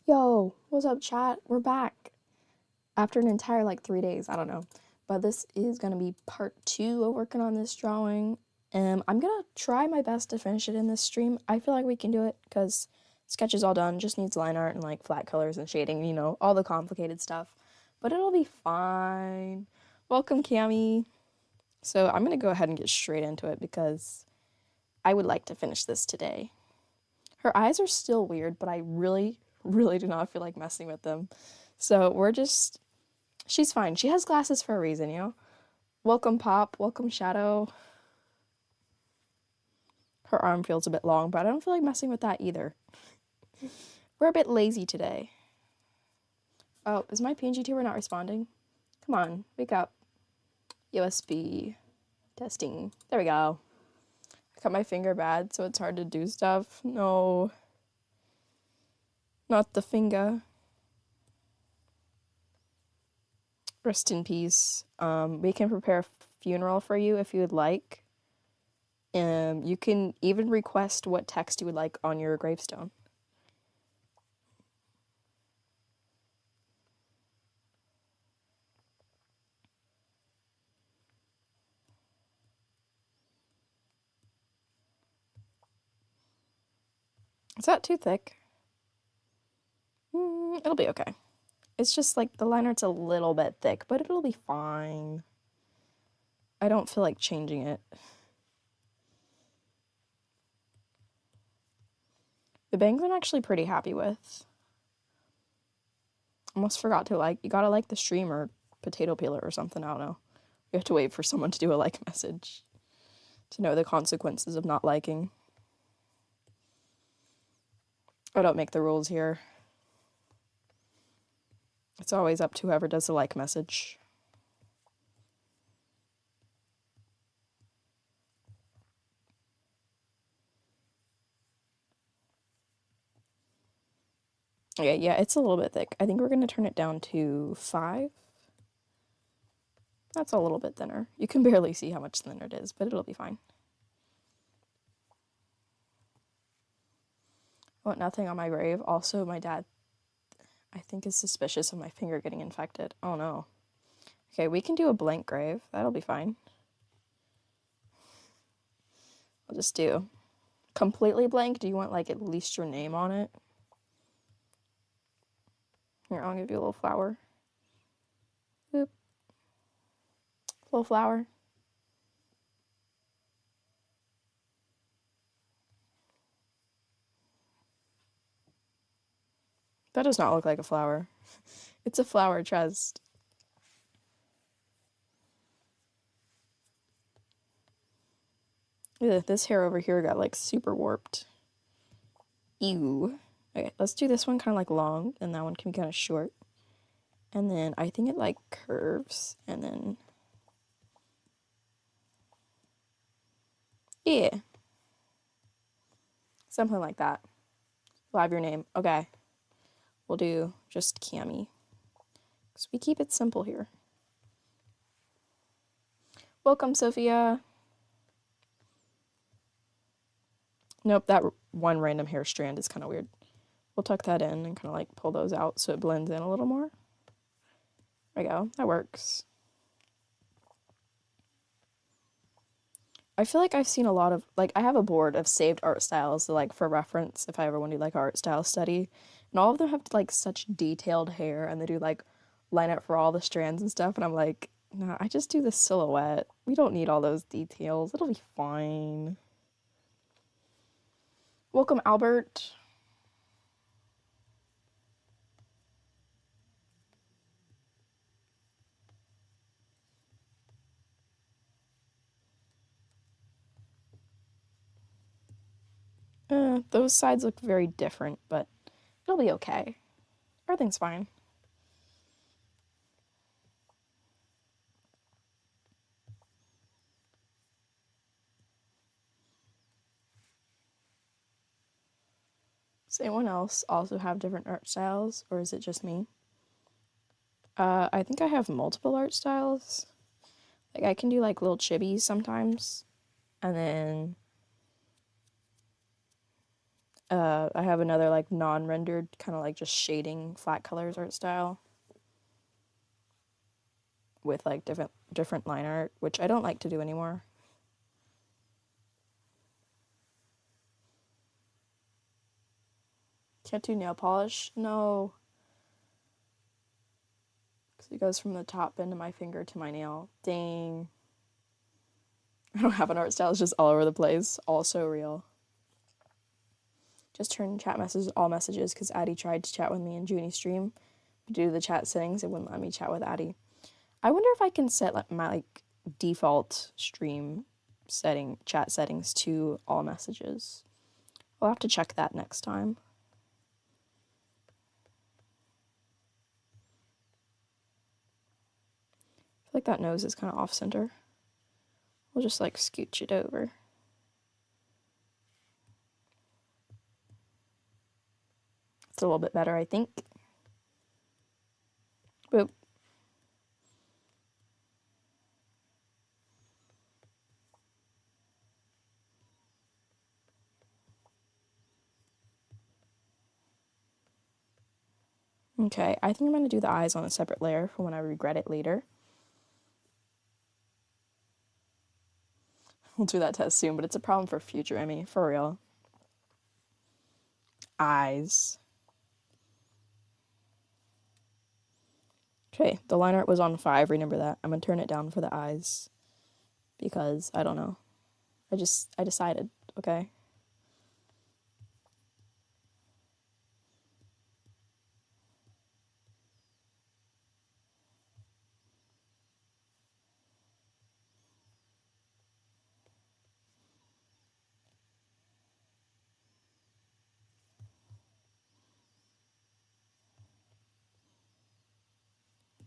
Yo, what's up, chat? We're back after an entire like 3 days. I don't know, but this is gonna be part two of working on this drawing. I'm gonna try my best to finish it in this stream. I feel like we can do it because sketch is all done. Just needs line art and like flat colors and shading. All the complicated stuff. But it'll be fine. Welcome, Cami. So I'm gonna go ahead and get straight into it because I would like to finish this today. Her eyes are still weird, but I really, really do not feel like messing with them. So she's fine. She has glasses for a reason. Welcome, Pop. Welcome, Shadow. Her arm feels a bit long, but I don't feel like messing with that either. We're a bit lazy today. Oh, is my PNG tuber not responding? Come on, wake up. USB testing. There we go. I cut my finger bad, so it's hard to do stuff. No. Not the finger. Rest in peace. We can prepare a funeral for you if you would like. You can even request what text you would like on your gravestone. Is that too thick? It'll be okay. It's just like the line art's a little bit thick, but it'll be fine. I don't feel like changing it. The bangs I'm actually pretty happy with. Almost forgot to you gotta like the stream or potato peeler or something, I don't know. You have to wait for someone to do a like message to know the consequences of not liking. I don't make the rules here. It's always up to whoever does the like message. Okay, yeah, it's a little bit thick. I think we're gonna turn it down to 5. That's a little bit thinner. You can barely see how much thinner it is, but it'll be fine. I want nothing on my grave. Also, my dad, I think, is suspicious of my finger getting infected. Oh no. Okay, we can do a blank grave. That'll be fine. I'll just do completely blank. Do you want like at least your name on it? Here, I'll give you a little flower. Boop. Little flower. That does not look like a flower. It's a flower chest. Ugh, this hair over here got like super warped. Ew. Okay, let's do this one kind of like long, and that one can be kind of short. And then I think it like curves, and then yeah, something like that. We'll have your name. Okay, we'll do just Cami, because we keep it simple here. Welcome, Sophia. Nope, that one random hair strand is kind of weird. We'll tuck that in and kind of like pull those out so it blends in a little more. There we go. That works. I feel like I've seen a lot of, like, I have a board of saved art styles, so, like, for reference, if I ever want to do, like, art style study. And all of them have, like, such detailed hair, and they do, like, line up for all the strands and stuff. And I'm like, nah, I just do the silhouette. We don't need all those details. It'll be fine. Welcome, Albert. Those sides look very different, but it'll be okay. Everything's fine. Does anyone else also have different art styles, or is it just me? I think I have multiple art styles. Like, I can do, like, little chibis sometimes, and then I have another like non-rendered kind of like just shading flat colors art style with like different line art, which I don't like to do anymore. Can't do nail polish? No. Because it goes from the top end of my finger to my nail. Dang. I don't have an art style, it's just all over the place. All so real. Just turn chat messages all messages because Addie tried to chat with me in Junie's stream. But due to the chat settings, it wouldn't let me chat with Addie. I wonder if I can set like my like default stream chat settings to all messages. I'll have to check that next time. I feel like that nose is kind of off center. We'll just like scooch it over. It's a little bit better, I think. Boop. Okay, I think I'm going to do the eyes on a separate layer for when I regret it later. We'll do that test soon, but it's a problem for future Emmy, for real. Eyes. Okay, the line art was on 5, remember that. I'm going to turn it down for the eyes because, I don't know. I decided, okay?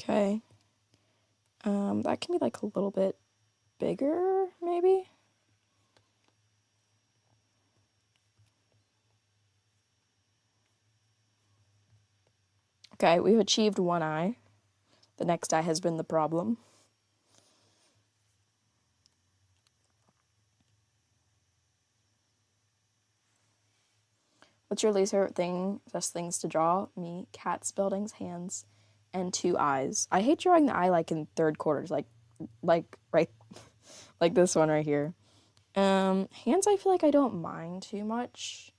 Okay. That can be like a little bit bigger, maybe? Okay, we've achieved one eye. The next eye has been the problem. What's your least favorite thing, best things to draw? Me, cats, buildings, hands, and 2 eyes. I hate drawing the eye like in third quarters, like right, like this one right here. Hands I feel like I don't mind too much.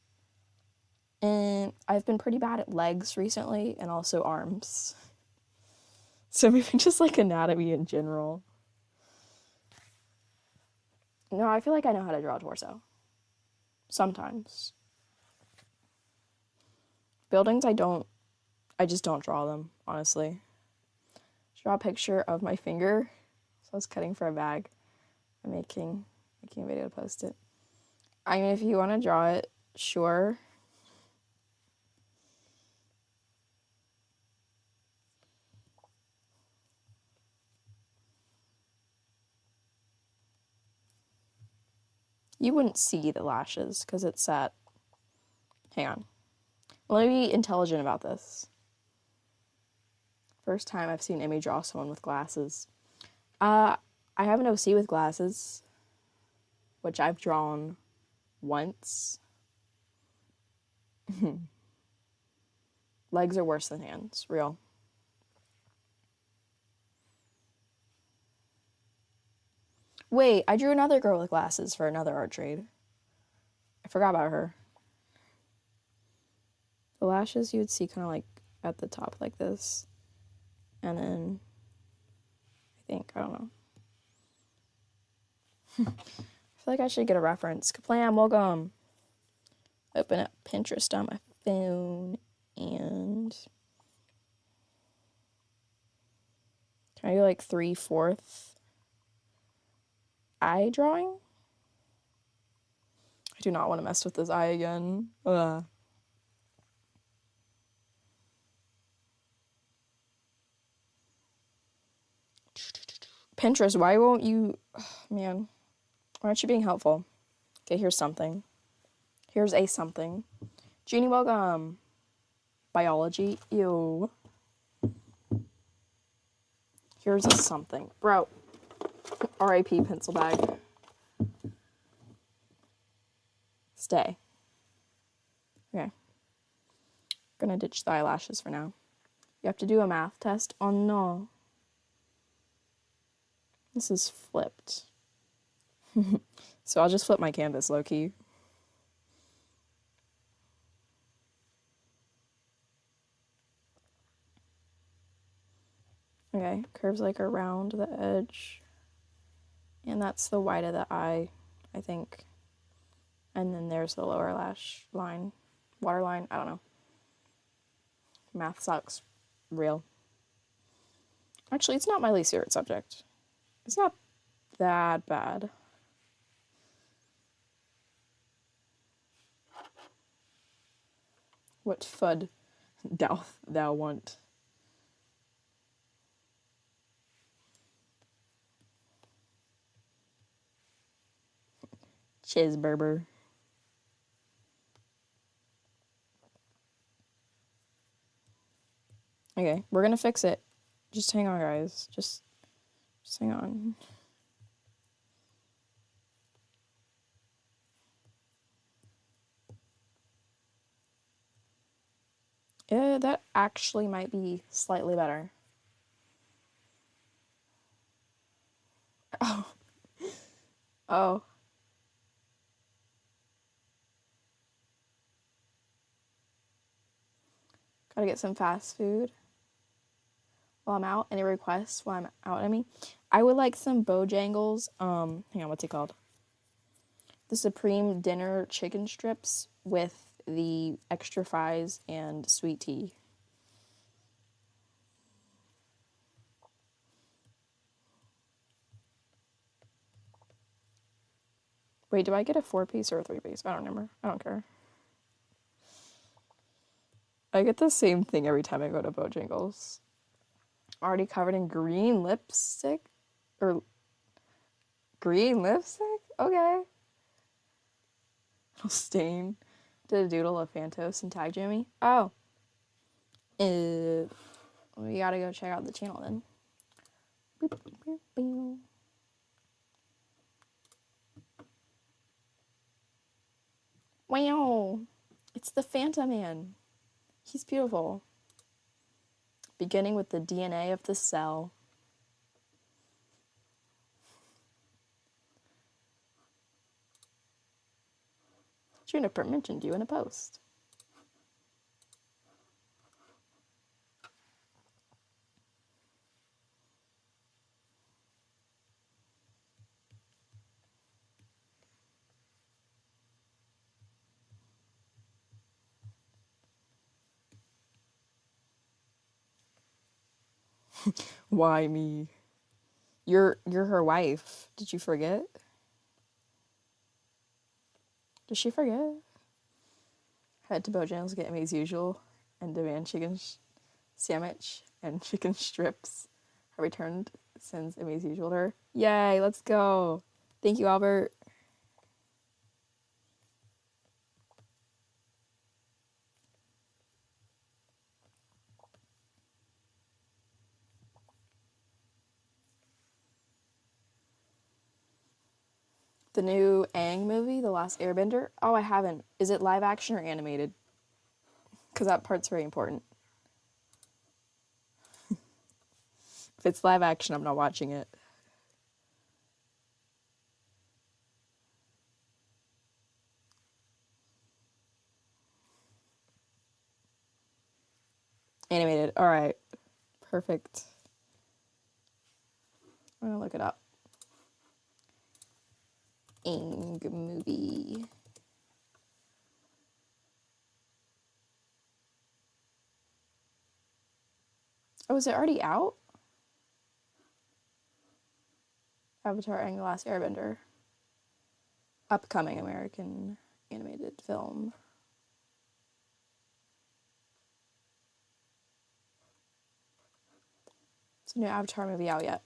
And I've been pretty bad at legs recently and also arms. So maybe just like anatomy in general. No, I feel like I know how to draw a torso. Sometimes. Buildings I just don't draw them, honestly. Draw a picture of my finger. So I was cutting for a bag. I'm making a video to post it. I mean, if you want to draw it, sure. You wouldn't see the lashes because it's at... Hang on. Let me be intelligent about this. First time I've seen Emmy draw someone with glasses. I have an OC with glasses, which I've drawn once. Legs are worse than hands, real. Wait, I drew another girl with glasses for another art trade. I forgot about her. The lashes you would see kind of like at the top like this. And then, I don't know. I feel like I should get a reference. Kaplam, welcome. Open up Pinterest on my phone and... Can I do like 3/4 eye drawing? I do not want to mess with this eye again. Ugh. Pinterest, why won't you... Oh, man. Why aren't you being helpful? Okay, here's something. Here's a something. Jeannie, welcome. Biology. Ew. Here's a something. Bro. R.I.P. pencil bag. Stay. Gonna ditch the eyelashes for now. You have to do a math test? Oh no. This is flipped. So I'll just flip my canvas low-key. Okay, curves like around the edge. And that's the white of the eye, I think. And then there's the lower lash line. Waterline, I don't know. Math sucks. Real. Actually, it's not my least favorite subject. It's not that bad. What fud doth thou want? Chizburber. Okay, we're gonna fix it. Just hang on, guys. Just hang on. Yeah, that actually might be slightly better. Oh. Oh. Gotta get some fast food while I'm out. Any requests while I'm out, I mean? I would like some Bojangles. Hang on, what's it called? The Supreme Dinner Chicken Strips with the extra fries and sweet tea. Wait, do I get a 4-piece or a 3-piece? I don't remember. I don't care. I get the same thing every time I go to Bojangles. Already covered in green lipstick? Or green lipstick? Okay. Little stain. Did a doodle of Phantos and tag Jimmy? Oh. We gotta go check out the channel then. Boop, boop, boop. Wow. It's the Fanta Man. He's beautiful. Beginning with the DNA of the cell. Juniper mentioned you in a post. Why me? You're her wife. Did you forget? Did she forget? Head to Bojangles, get me as usual, and demand chicken sandwich and chicken strips. Her returned sends me as usual to her. Yay, let's go. Thank you, Albert. The new Aang movie, The Last Airbender. Oh, I haven't. Is it live action or animated? Because that part's very important. If it's live action, I'm not watching it. Animated. All right. Perfect. I'm going to look it up. Aang movie. Oh, is it already out? Avatar Aang the Last Airbender. Upcoming American animated film. It's a new Avatar movie out yet.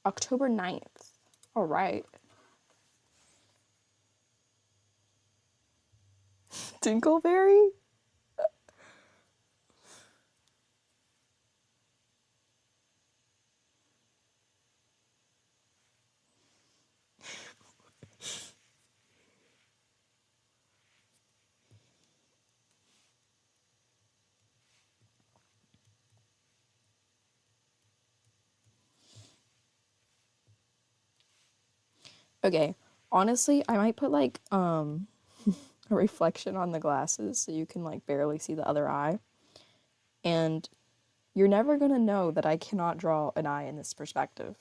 October 9th. All right. Dinkleberry? Okay, honestly, I might put like a reflection on the glasses so you can like barely see the other eye. And you're never gonna know that I cannot draw an eye in this perspective.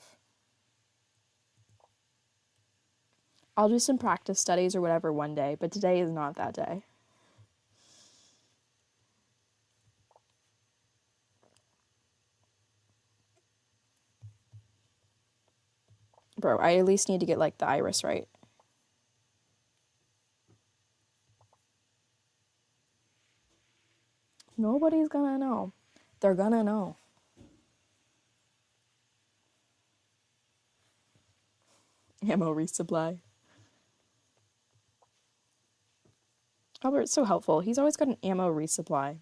I'll do some practice studies or whatever one day, but today is not that day. Bro, I at least need to get like the iris right. Nobody's gonna know. They're gonna know. Ammo resupply. Albert's so helpful. He's always got an ammo resupply.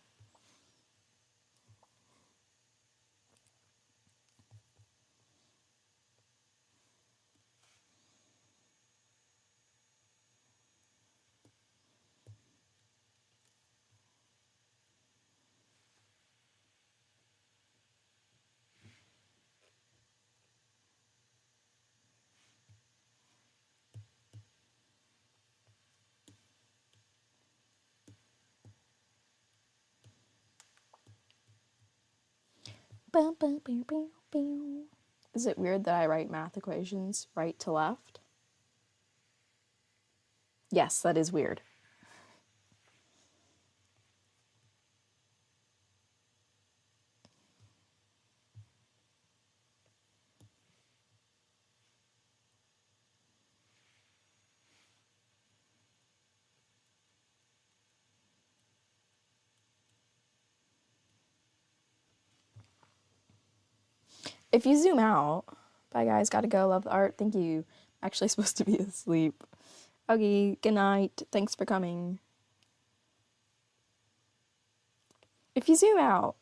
Is it weird that I write math equations right to left? Yes, that is weird. If you zoom out, bye guys, gotta go, love the art, thank you. I'm actually supposed to be asleep. Okay, good night, thanks for coming. If you zoom out,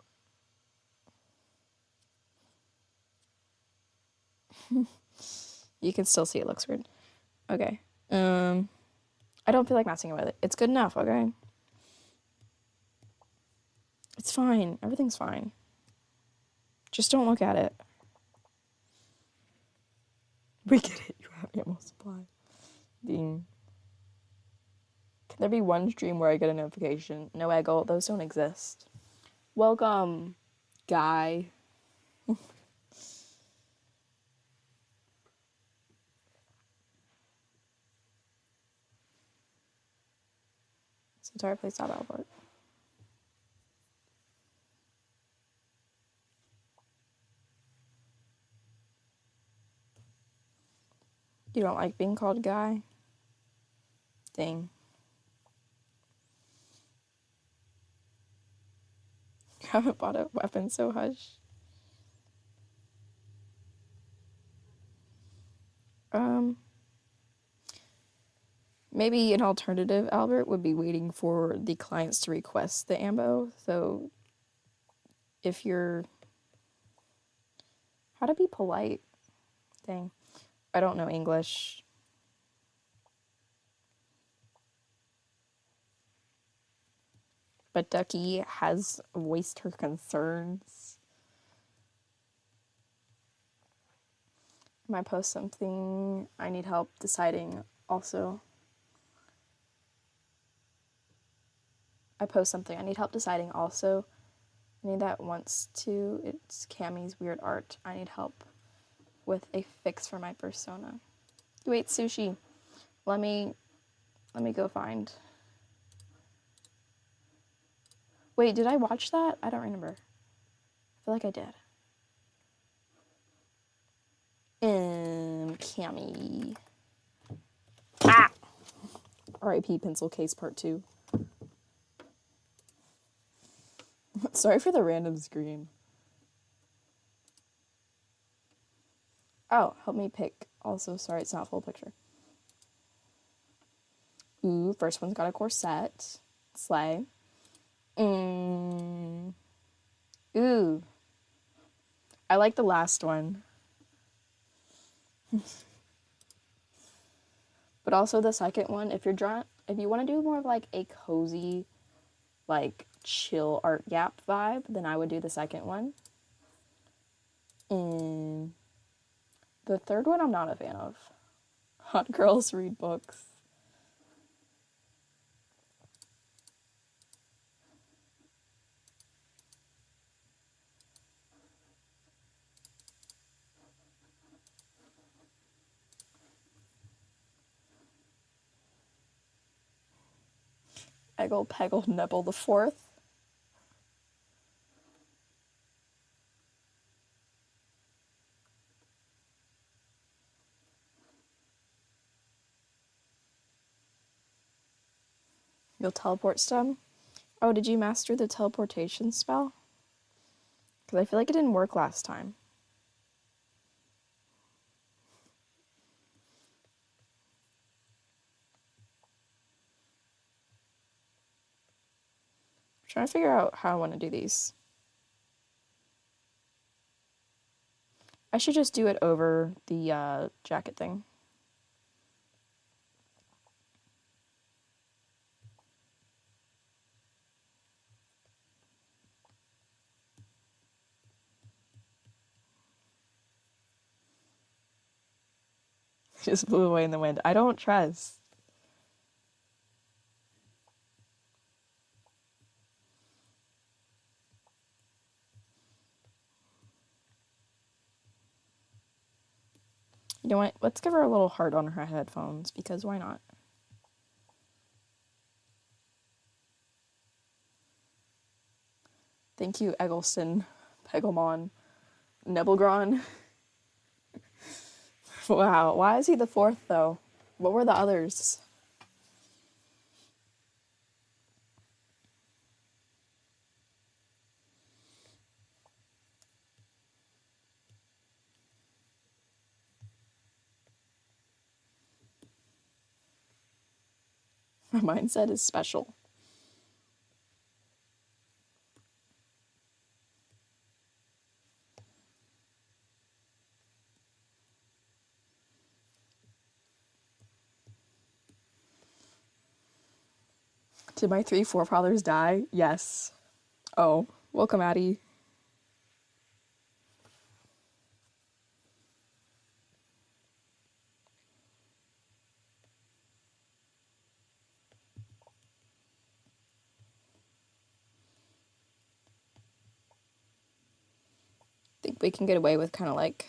you can still see it looks weird. Okay, I don't feel like messing with it. It's good enough, okay? It's fine, everything's fine. Just don't look at it. We get it, you have ammo supply. Ding. Can there be one stream where I get a notification? No, Eggle, those don't exist. Welcome, guy. This entire place out Albert. You don't like being called guy? Dang. You haven't bought a weapon, so hush. Maybe an alternative, Albert, would be waiting for the clients to request the ammo. So if you're... How to be polite? Dang. I don't know English. But Ducky has voiced her concerns. I might post something I need help deciding also. I post something I need help deciding also. I need that once too. It's Cammy's weird art. I need help with a fix for my persona. Wait, sushi. Let me go find. Wait, did I watch that? I don't remember. I feel like I did. Cammy. Ah! R.I.P. Pencil Case Part 2. Sorry for the random scream. Oh, help me pick. Also, sorry, it's not full picture. Ooh, first one's got a corset. Slay. Ooh. I like the last one. But also the second one, if you want to do more of like a cozy, like chill art gap vibe, then I would do the second one. And the third one I'm not a fan of. Hot girls read books. Eggle, Peggle, Nebble the Fourth. You'll teleport stem? Oh, did you master the teleportation spell? Because I feel like it didn't work last time. I'm trying to figure out how I want to do these. I should just do it over the jacket thing. Just blew away in the wind. I don't trust. You know what? Let's give her a little heart on her headphones, because why not? Thank you, Eggleston, Pegglemon, Nebelgron. Wow, why is he the fourth, though? What were the others? My mindset is special. Did my 3 forefathers die? Yes. Oh, welcome, Addie. Think we can get away with kind of like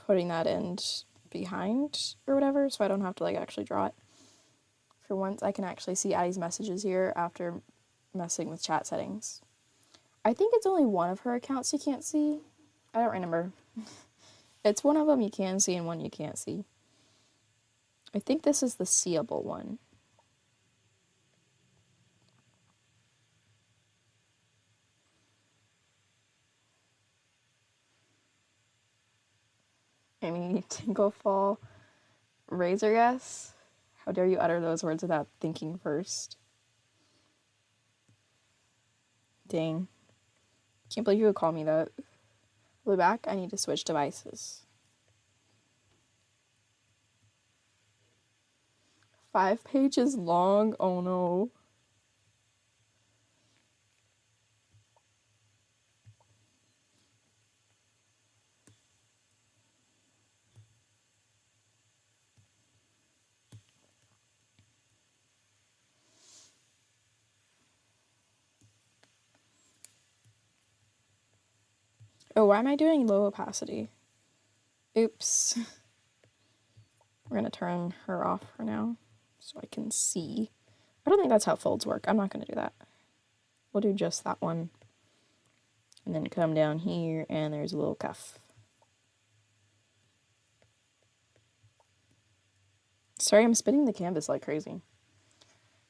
putting that end behind or whatever, so I don't have to like actually draw it. For once, I can actually see Addie's messages here after messing with chat settings. I think it's only one of her accounts you can't see. I don't remember. It's one of them you can see and one you can't see. I think this is the seeable one. Amy Tinglefall Razor, yes? How dare you utter those words without thinking first? Dang. Can't believe you would call me that. I'll be back. I need to switch devices. 5 pages long? Oh no. Oh, why am I doing low opacity? Oops. We're gonna turn her off for now so I can see. I don't think that's how folds work. I'm not gonna do that. We'll do just that one. And then come down here and there's a little cuff. Sorry, I'm spinning the canvas like crazy.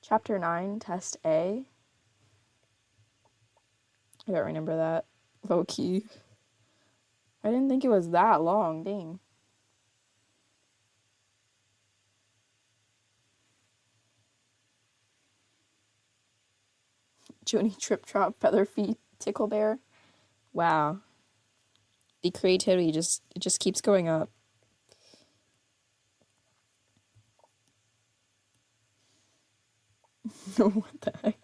Chapter 9, Test A. I don't remember that. Low key. I didn't think it was that long, dang. Joni Trip Trop Feather Feet Tickle Bear. Wow. The creativity just keeps going up. What the heck?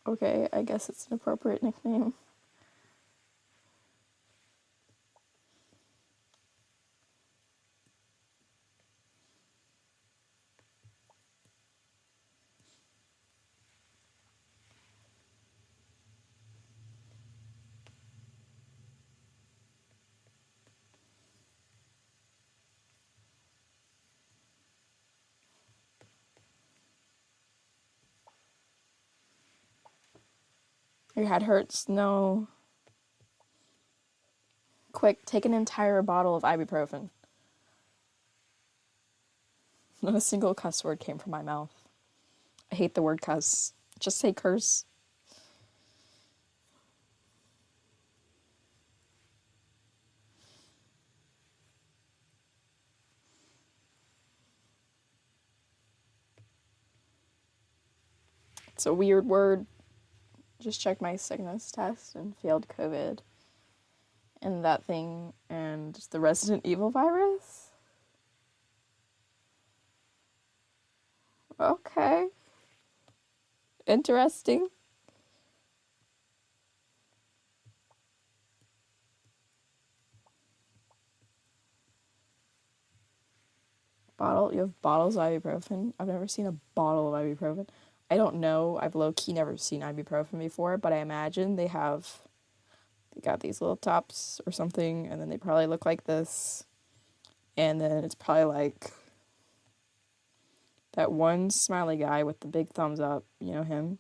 Okay, I guess it's an appropriate nickname. Your head hurts? No. Quick, take an entire bottle of ibuprofen. Not a single cuss word came from my mouth. I hate the word cuss. Just say curse. It's a weird word. Just checked my sickness test and failed COVID. And that thing and the Resident Evil virus? Okay. Interesting. Bottle? You have bottles of ibuprofen? I've never seen a bottle of ibuprofen. I don't know. I've low-key never seen ibuprofen before, but I imagine they got these little tops or something, and then they probably look like this. And then it's probably like that one smiley guy with the big thumbs up. You know him?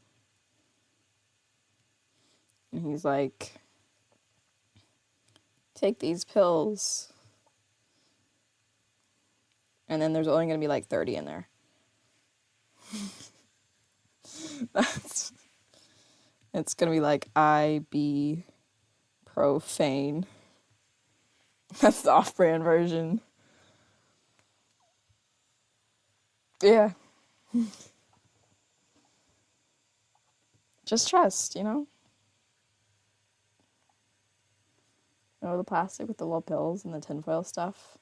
And he's like, take these pills. And then there's only going to be like 30 in there. It's going to be like profane. That's the off-brand version. Yeah. Just trust, you know? You know, the plastic with the little pills and the tinfoil stuff.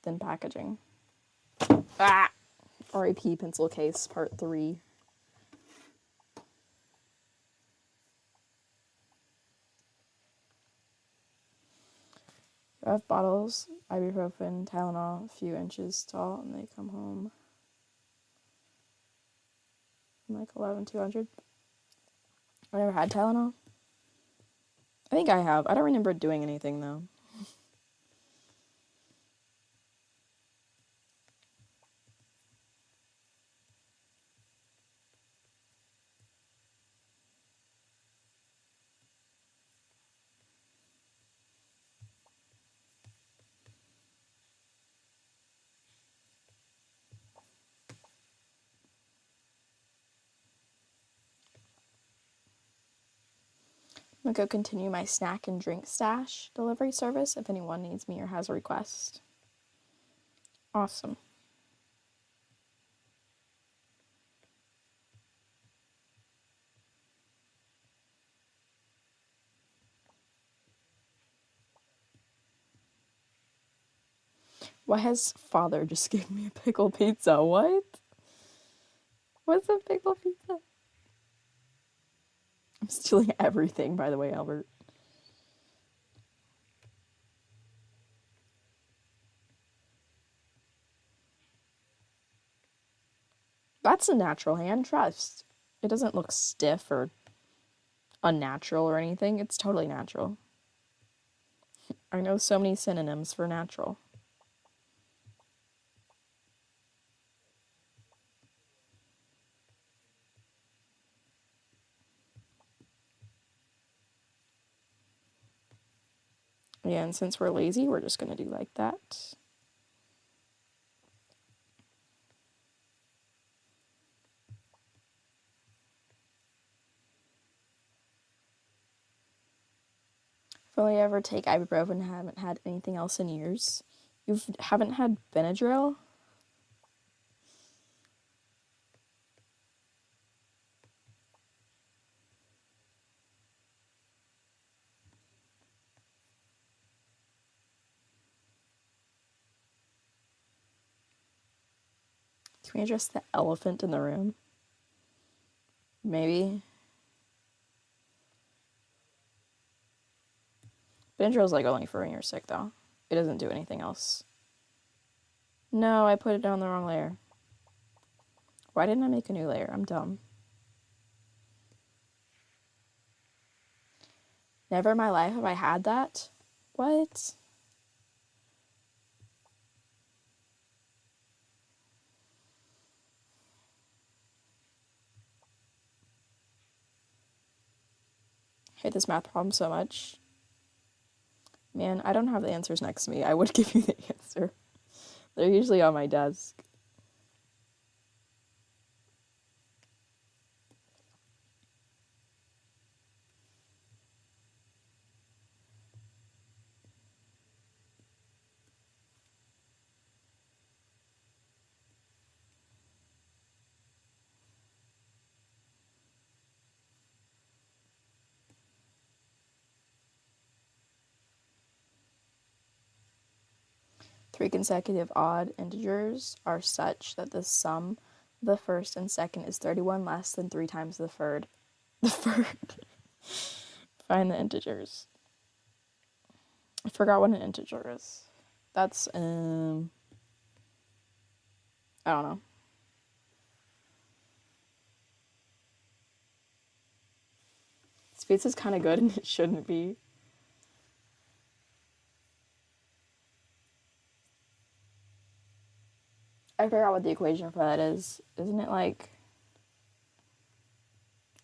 Then packaging. Ah! R.I.P. Pencil Case, Part 3. I have bottles, ibuprofen, Tylenol, a few inches tall, and they come home like 11,200. I never had Tylenol. I think I have. I don't remember doing anything though. I'm gonna go continue my snack and drink stash delivery service if anyone needs me or has a request. Awesome. Why has father just gave me a pickle pizza? What? What's a pickle pizza? I'm stealing everything, by the way, Albert. That's a natural hand, trust. It doesn't look stiff or unnatural or anything. It's totally natural. I know so many synonyms for natural. Yeah, and since we're lazy, we're just gonna do like that. If only I ever take ibuprofen and haven't had anything else in years. You haven't had Benadryl? Can we address the elephant in the room? Maybe. Benadryl's like only for when you're sick though. It doesn't do anything else. No, I put it on the wrong layer. Why didn't I make a new layer? I'm dumb. Never in my life have I had that. What? I hate this math problem so much. Man, I don't have the answers next to me. I would give you the answer. They're usually on my desk. Three consecutive odd integers are such that the sum of the first and second is 31 less than 3 times the third. The third. Find the integers. I forgot what an integer is. That's, I don't know. This pizza's kind of good and it shouldn't be. I forgot what the equation for that is. Isn't it like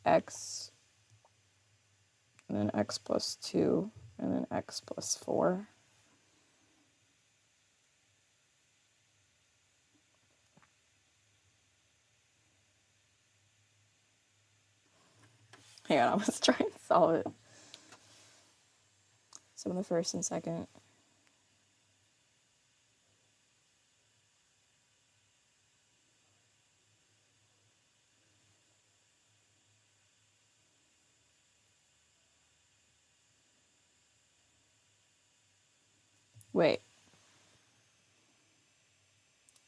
x and then x plus 2 and then x plus 4? Hang on, let's try and solve it. Sum of the first and second. Wait.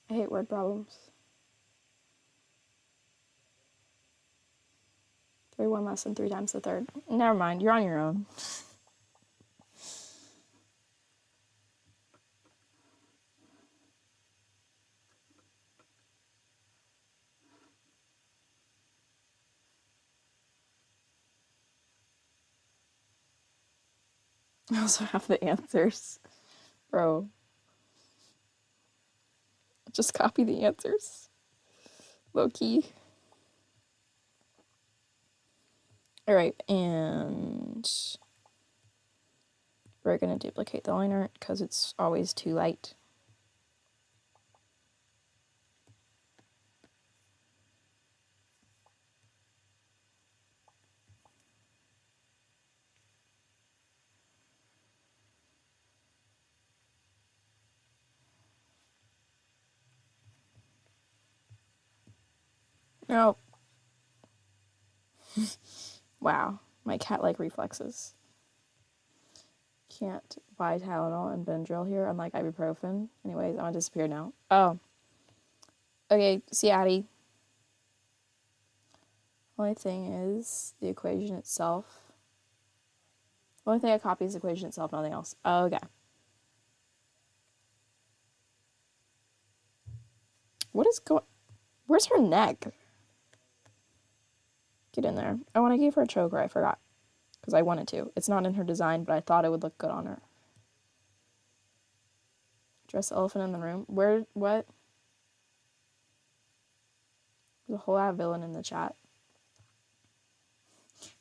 I hate word problems. 31 less than 3 times the third. Never mind, you're on your own. I also have the answers. Bro. Just copy the answers. Low key. Alright, and we're going to duplicate the line art because it's always too light. Nope. Wow, my cat-like reflexes. Can't buy Tylenol and Benadryl here, unlike ibuprofen. Anyways, I'm gonna disappear now. Oh. Okay, see Addie. Only thing is the equation itself. Only thing I copy is the equation itself, nothing else. Okay. What is going... Where's her neck? Get in there. Oh, and I gave her a choker, I forgot. Because I wanted to. It's not in her design, but I thought it would look good on her. Dress the elephant in the room. Where, what? There's a whole lot of villain in the chat.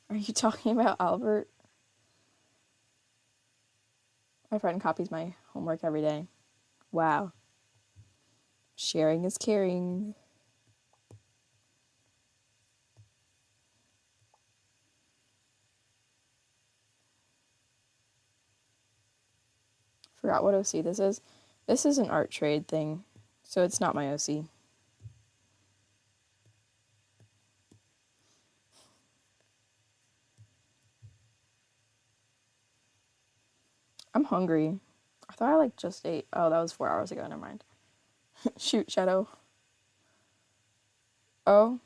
Are you talking about Albert? My friend copies my homework every day. Wow. Sharing is caring. Forgot what OC this is. This is an art trade thing, so it's not my OC. I'm hungry. I thought I like just ate. Oh, that was 4 hours ago. Never mind. Shoot, Shadow. Oh.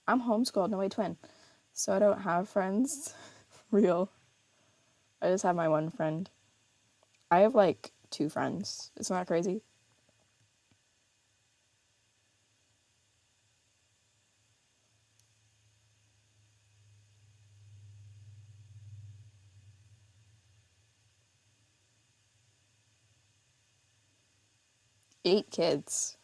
I'm homeschooled. No way, twin. So I don't have friends. Real. I just have my one friend. I have like 2 friends. Isn't that crazy? Eight kids.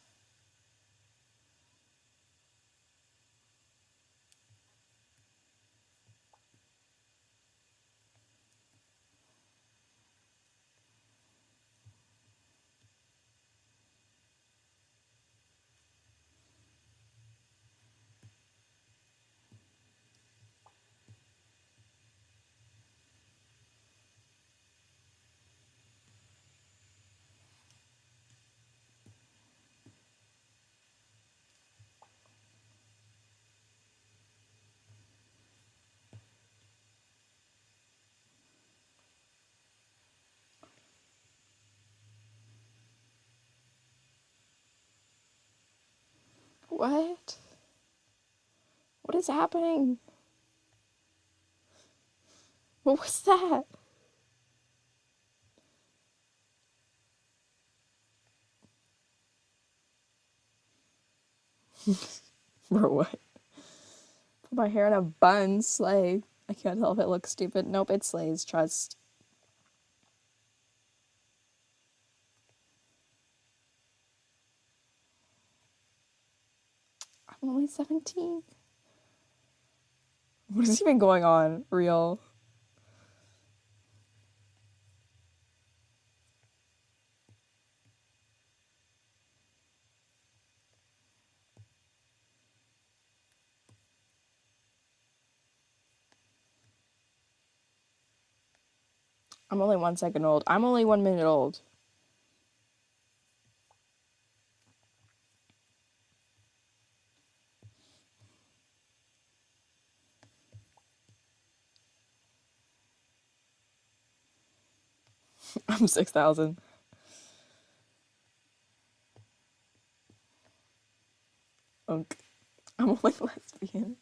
What? What is happening? What was that? Bro, what? Put my hair in a bun, slay. I can't tell if it looks stupid. Nope, it slays, trust. I'm only 17. What is even going on? Real. I'm only 1 second old. I'm only 1 minute old. I'm 6,000. Unk. I'm only lesbian.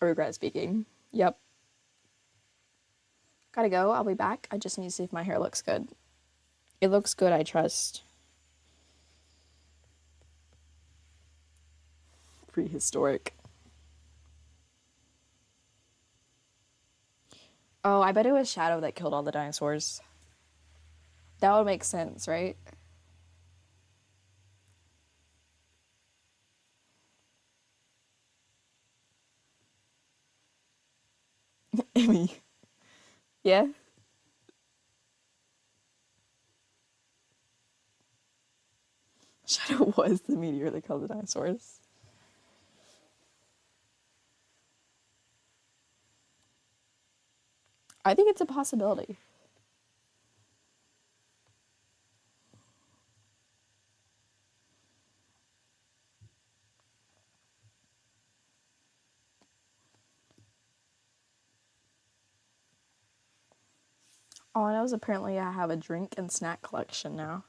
I regret speaking. Yep. Gotta go. I'll be back. I just need to see if my hair looks good. It looks good, I trust. Prehistoric. Oh, I bet it was Shadow that killed all the dinosaurs. That would make sense, right? Emmy. Yeah? Shadow was the meteor that killed the dinosaurs. I think it's a possibility. All I know is apparently I have a drink and snack collection now.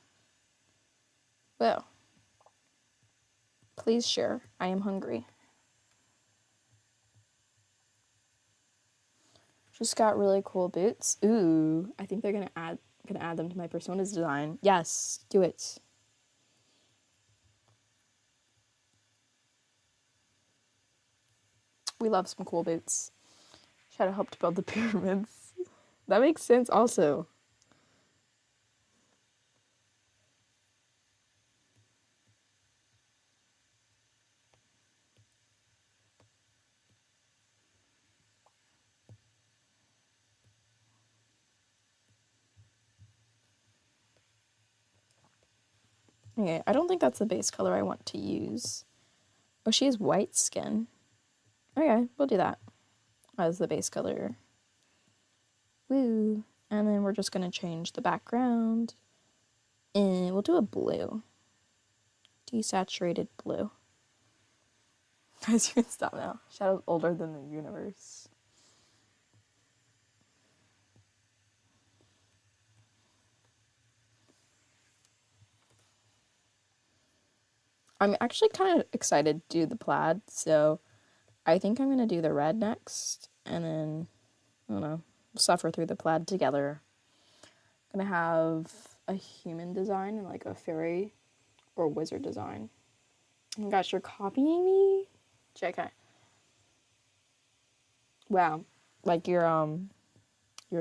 Well, please share. I am hungry. Just got really cool boots. Ooh, I think they're gonna add them to my persona's design. Yes, do it. We love some cool boots. Shadow helped build the pyramids. That makes sense also. Okay, I don't think that's the base color I want to use. Oh, she has white skin. Okay, we'll do that as the base color. Woo. And then we're just gonna change the background. And we'll do a blue. Desaturated blue. Guys, you can stop now. Shadow's older than the universe. I'm actually kind of excited to do the plaid, so I think I'm going to do the red next, and then, I don't know, suffer through the plaid together. I'm going to have a human design and like a fairy or wizard design. Oh my gosh, you're copying me? JK. Wow. Like you're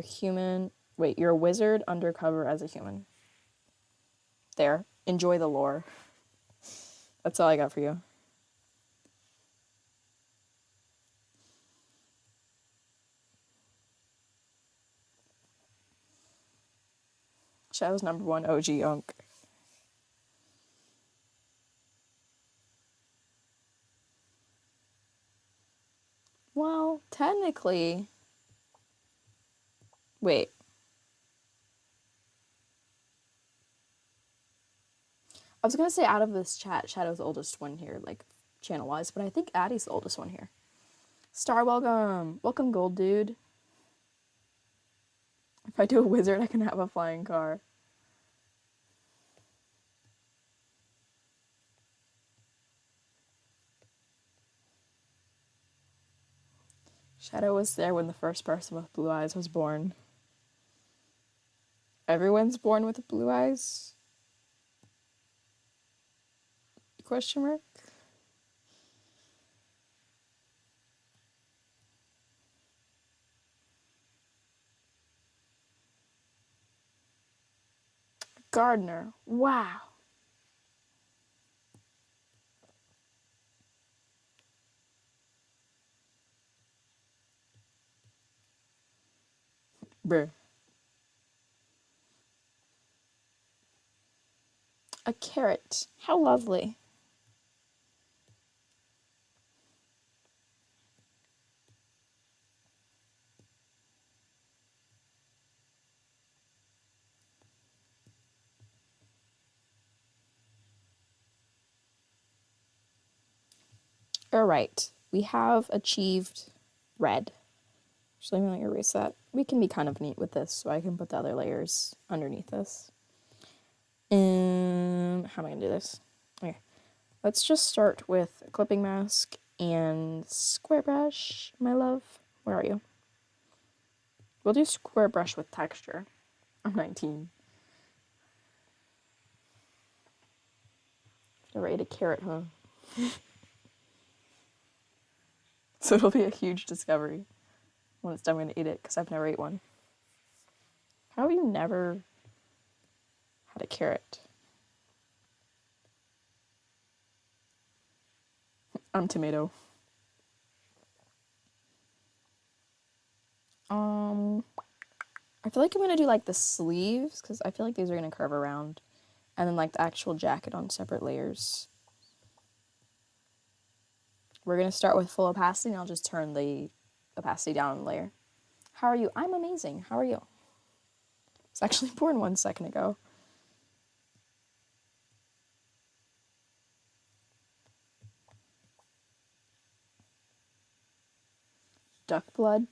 human. Wait, you're a wizard undercover as a human. There. Enjoy the lore. That's all I got for you. Shadow's #1 OG Unk. Well, technically. Wait. I was gonna say out of this chat, Shadow's the oldest one here, like channel wise, but I think Addie's the oldest one here. Star, welcome. Welcome, Gold Dude. If I do a wizard, I can have a flying car. Shadow was there when the first person with blue eyes was born. Everyone's born with blue eyes? Question mark? Gardener. Wow. Bruh. A carrot. How lovely. Alright. We have achieved red. Actually, I'm going to erase that. We can be kind of neat with this, so I can put the other layers underneath this. How am I going to do this? Okay. Let's just start with a clipping mask and square brush, my love. Where are you? We'll do square brush with texture. I'm 19. Never ate a carrot, huh? So it'll be a huge discovery when it's done. I'm going to eat it because I've never ate one. How have you never had a carrot? I'm tomato. I feel like I'm going to do like the sleeves because I feel like these are going to curve around. And then like the actual jacket on separate layers. We're going to start with full opacity and I'll just turn the opacity down a layer. How are you? I'm amazing. How are you? I was actually born 1 second ago. Duck blood.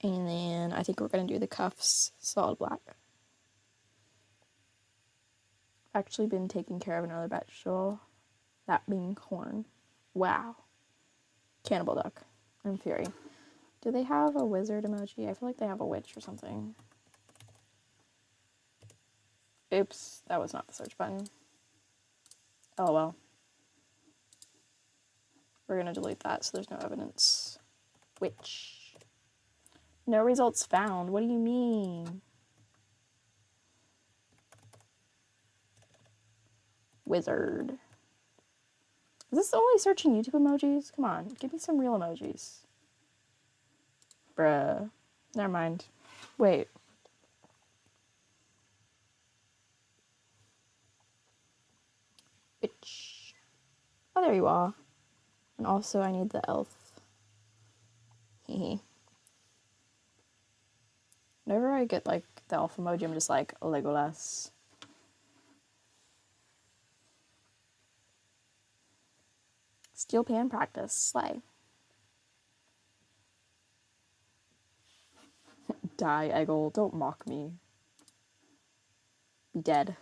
And then I think we're going to do the cuffs solid black. I've actually been taking care of another vegetable, that being corn. Wow. Cannibal duck. I'm fury. Do they have a wizard emoji? I feel like they have a witch or something. Oops, that was not the search button. Oh well. We're going to delete that so there's no evidence. Witch. No results found. What do you mean? Wizard. Is this only searching YouTube emojis? Come on, give me some real emojis. Bruh. Never mind. Wait. Witch. Oh, there you are. And also, I need the elf. Hehe. Whenever I get, like, the elf emoji, I'm just like, Legolas. Steel pan practice. Slay. Die, Eggle. Don't mock me. Be dead.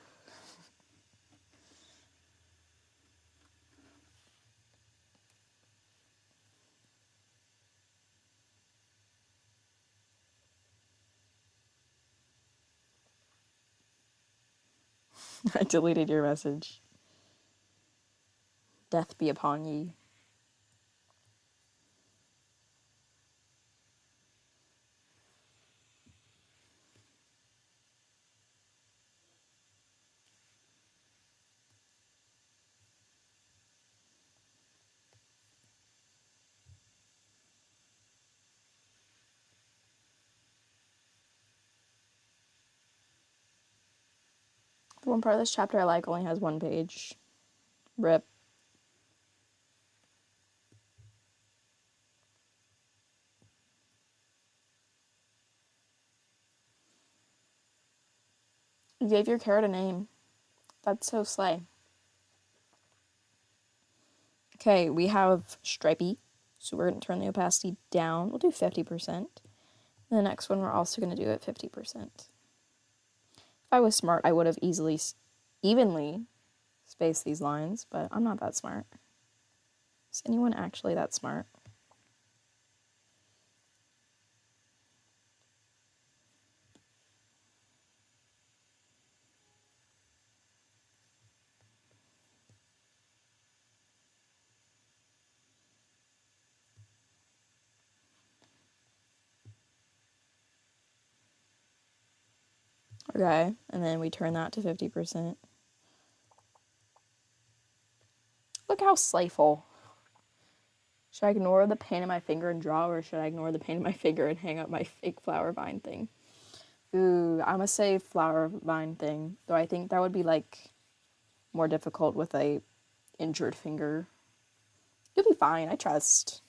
I deleted your message. Death be upon ye. The one part of this chapter I like only has one page. Rip. You gave your carrot a name. That's so slay. Okay, we have Stripey. So we're going to turn the opacity down. We'll do 50%. The next one we're also going to do at 50%. If I was smart, I would have evenly spaced these lines, but I'm not that smart. Is anyone actually that smart? Okay, and then we turn that to 50%. Look how slayful. Should I ignore the pain in my finger and draw, or should I ignore the pain in my finger and hang up my fake flower vine thing? Ooh, I'm gonna say flower vine thing, though I think that would be, like, more difficult with a injured finger. You'll be fine, I trust.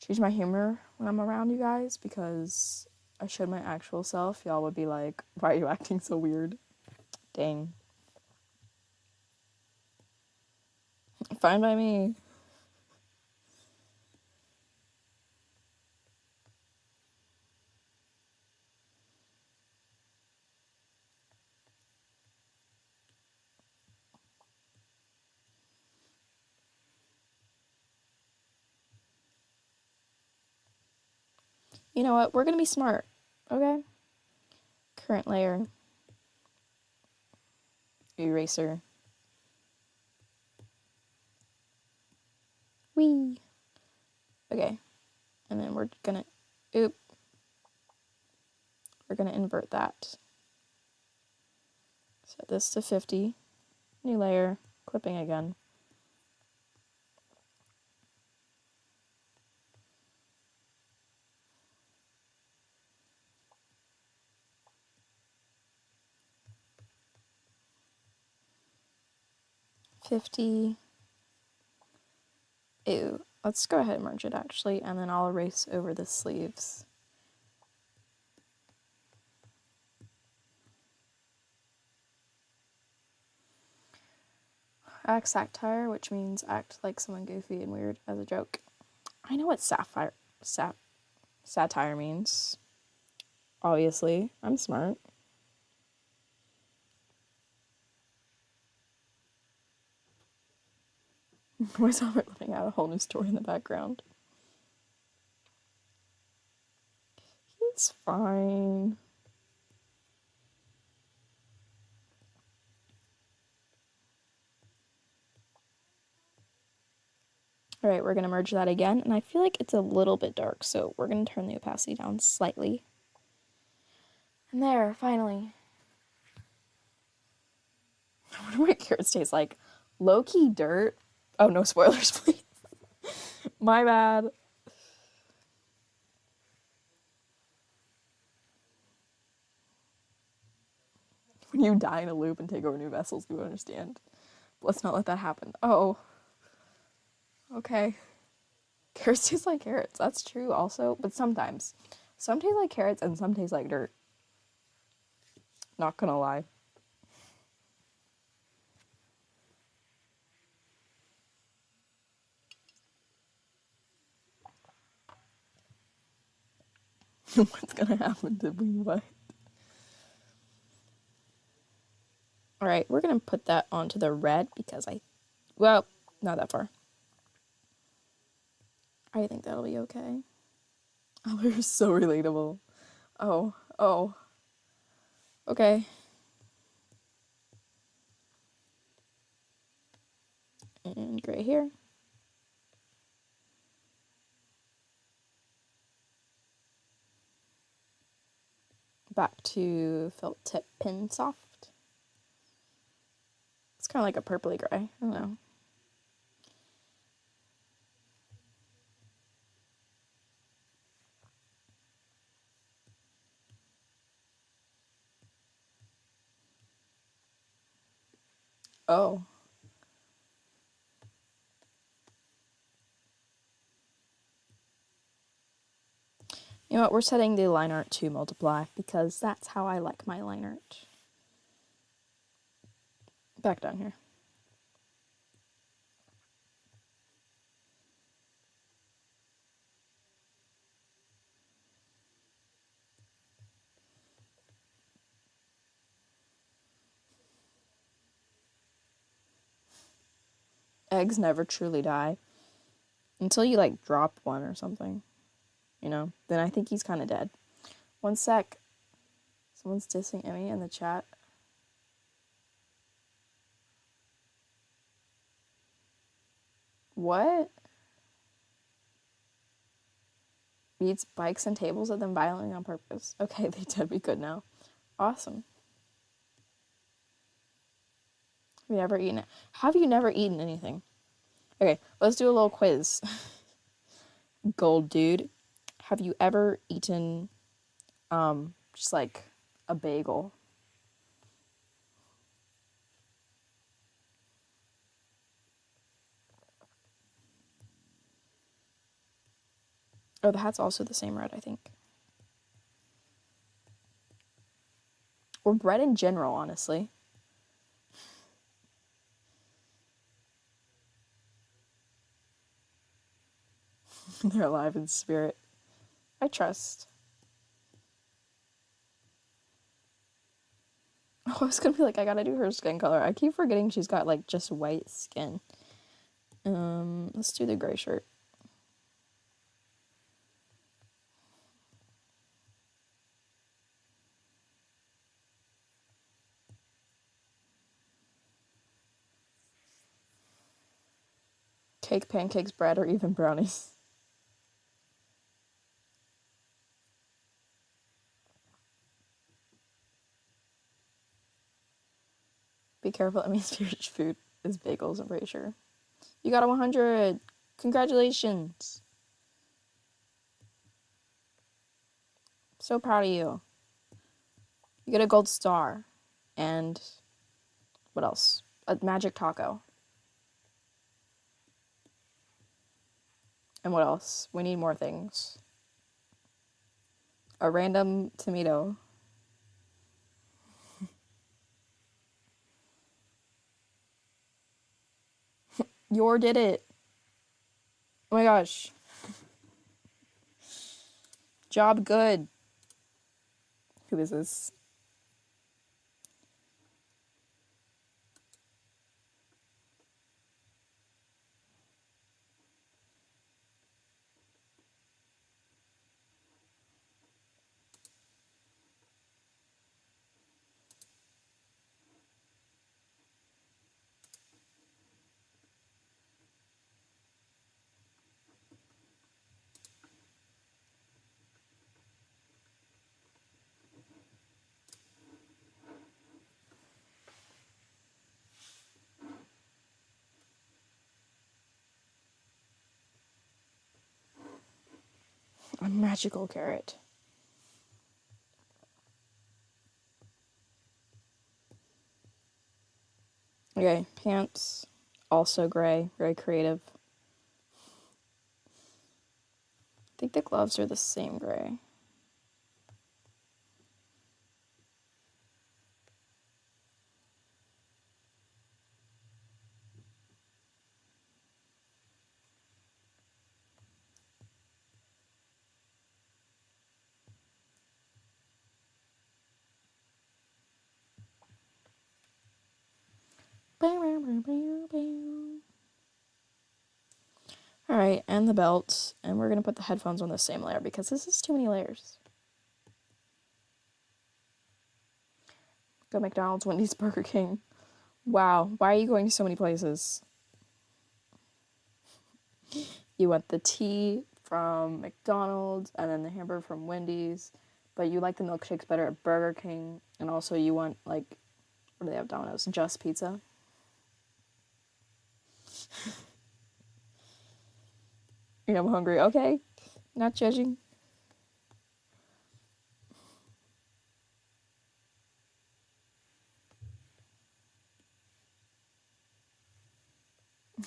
Change my humor when I'm around you guys, because I showed my actual self, y'all would be like, why are you acting so weird? Dang. Fine by me. You know what? We're gonna be smart, okay? Current layer. Eraser. Whee! Okay. And then we're gonna, we're gonna invert that. Set this to 50. New layer. Clipping again. $50. Ew. Let's go ahead and merge it actually, and then I'll erase over the sleeves. Act satire, which means act like someone goofy and weird as a joke. I know what satire means. Obviously, I'm smart. Myself living out a whole new story in the background. He's fine. All right, we're gonna merge that again, and I feel like it's a little bit dark, so we're gonna turn the opacity down slightly. And there, finally. I wonder what carrots taste like. Low-key dirt. Oh, no spoilers, please. My bad. When you die in a loop and take over new vessels, you understand. Let's not let that happen. Oh. Okay. Carrots taste like carrots. That's true also, but sometimes. Some taste like carrots and some taste like dirt. Not gonna lie. What's gonna happen to me? What? All right, we're gonna put that onto the red because well, not that far. I think that'll be okay. Oh, you're so relatable. Oh. Okay. And gray here. Back to felt tip pin soft. It's kind of like a purpley gray. I don't know. Oh. You know what? We're setting the line art to multiply because that's how I like my line art. Back down here. Eggs never truly die until you like drop one or something. You know? Then I think he's kind of dead. One sec. Someone's dissing Emmy in the chat. What? Beats bikes and tables at them violently on purpose. Okay, they did be good now. Awesome. Have you never eaten it? Have you never eaten anything? Okay, let's do a little quiz. Gold dude, have you ever eaten just like a bagel? Oh, the hat's also the same red, I think. Or bread in general, honestly. They're alive in spirit. I trust. Oh, I was gonna be like, I gotta do her skin color. I keep forgetting she's got like just white skin. Let's do the gray shirt. Cake, pancakes, bread, or even brownies. Be careful, I mean, favorite food is bagels, I'm pretty sure. You got a 100! Congratulations! So proud of you. You get a gold star. And what else? A magic taco. And what else? We need more things. A random tomato. Yor did it. Oh my gosh. Job good. Who is this? A magical carrot. Okay, pants. Also gray. Very creative. I think the gloves are the same gray. Alright, and the belt. And we're going to put the headphones on the same layer because this is too many layers. Go McDonald's, Wendy's, Burger King. Wow, why are you going to so many places? You want the tea from McDonald's and then the hamburger from Wendy's, but you like the milkshakes better at Burger King, and also you want, like, what do they have, Domino's? Just pizza? I'm hungry. Okay, not judging.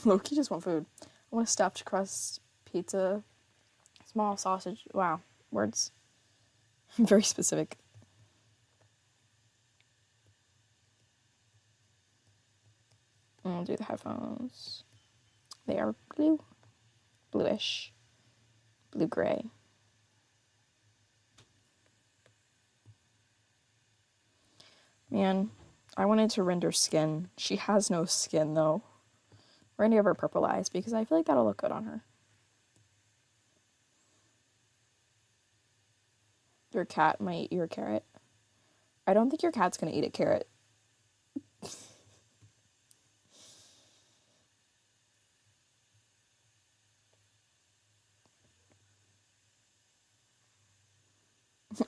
Loki just want food. I want a stuffed crust pizza, small sausage. Wow, words. Very specific. And I'll do the headphones. They are blue, bluish, blue-gray. Man, I wanted to render skin. She has no skin, though. We're gonna give her purple eyes because I feel like that'll look good on her. Your cat might eat your carrot. I don't think your cat's gonna eat a carrot.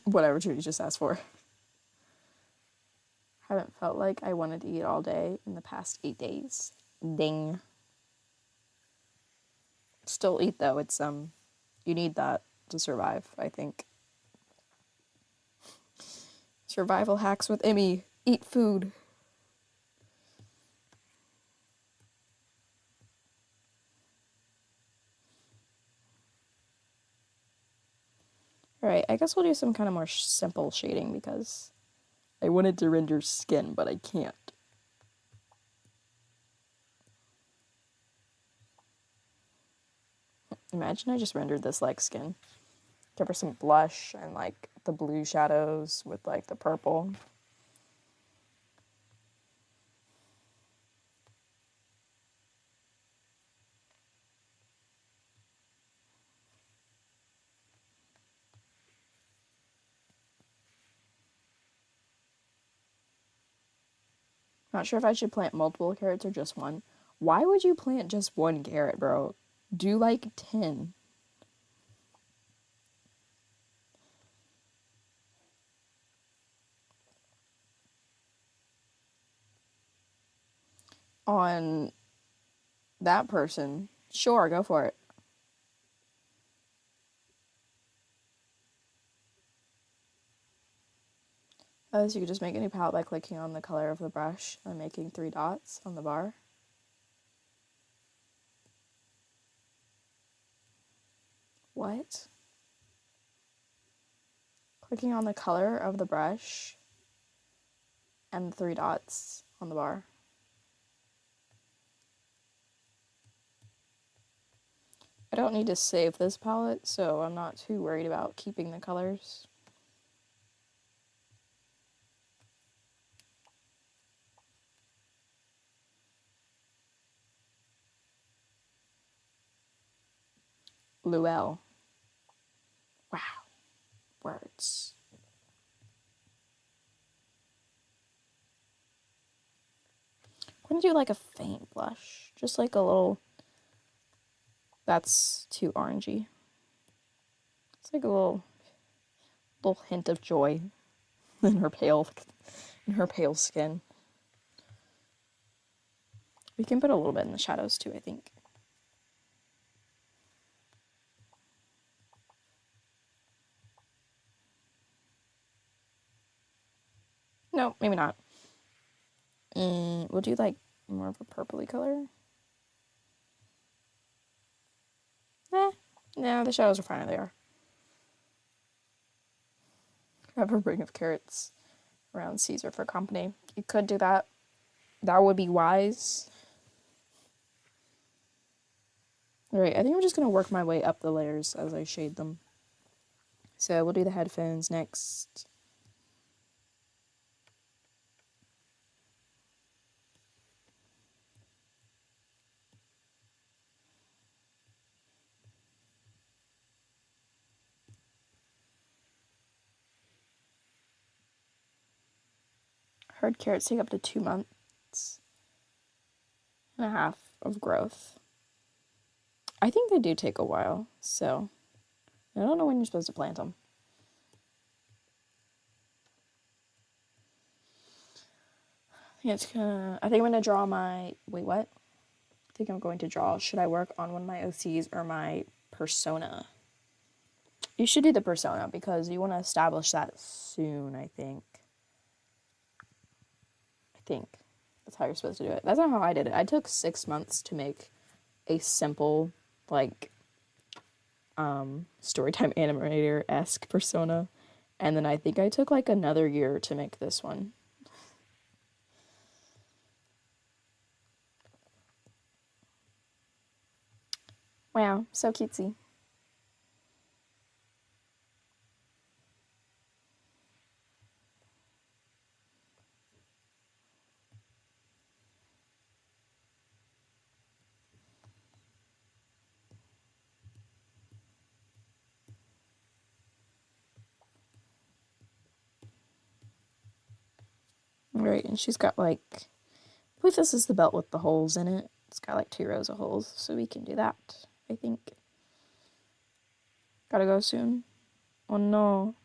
Whatever Judy just asked for. Haven't felt like I wanted to eat all day in the past 8 days. Ding. Still eat though. It's you need that to survive, I think. Survival hacks with Emmy. Eat food. Alright, I guess we'll do some kind of more simple shading because I wanted to render skin, but I can't. Imagine I just rendered this like skin. Give her some blush and like the blue shadows with like the purple. Not sure if I should plant multiple carrots or just one. Why would you plant just one carrot, bro? Do like 10. On that person. Sure, go for it. So you could just make a new palette by clicking on the color of the brush and making 3 dots on the bar. What? Clicking on the color of the brush and the 3 dots on the bar. I don't need to save this palette, so I'm not too worried about keeping the colors. Luell. Wow. Words. I'm gonna do like a faint blush. Just like a little... That's too orangey. It's like a little hint of joy in her pale skin. We can put a little bit in the shadows too, I think. No, maybe not. We'll do like more of a purpley color. No, the shadows are fine as they are. Have a ring of carrots around Caesar for company. You could do that. That would be wise. Alright, I think I'm just going to work my way up the layers as I shade them. So we'll do the headphones next. heard carrots take up to 2 months and a half of growth. I think they do take a while, so I don't know when you're supposed to plant them. I think I'm gonna draw my, wait, what? I think I'm going to draw, should I work on one of my OCs or my persona? You should do the persona because you want to establish that soon, I think. That's how you're supposed to do it. That's not how I did it. I took 6 months to make a simple, like, Storytime animator-esque persona. And then I think I took, like, another year to make this one. Wow, so cutesy. Right, and she's got like, I believe this is the belt with the holes in it. It's got like 2 rows of holes, so we can do that, I think. Gotta go soon. Oh no.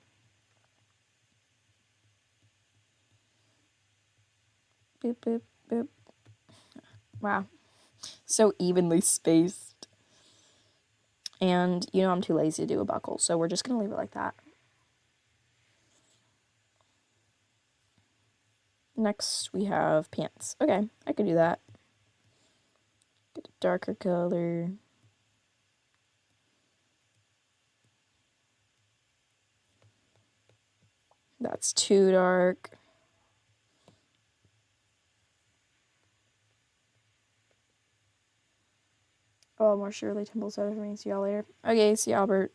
Boop, boop, boop. Wow. So evenly spaced. And, you know, I'm too lazy to do a buckle, so we're just gonna leave it like that. Next, we have pants. Okay, I can do that. Get a darker color. That's too dark. Oh, more Shirley Temple soda for me. See y'all later. Okay, see Albert.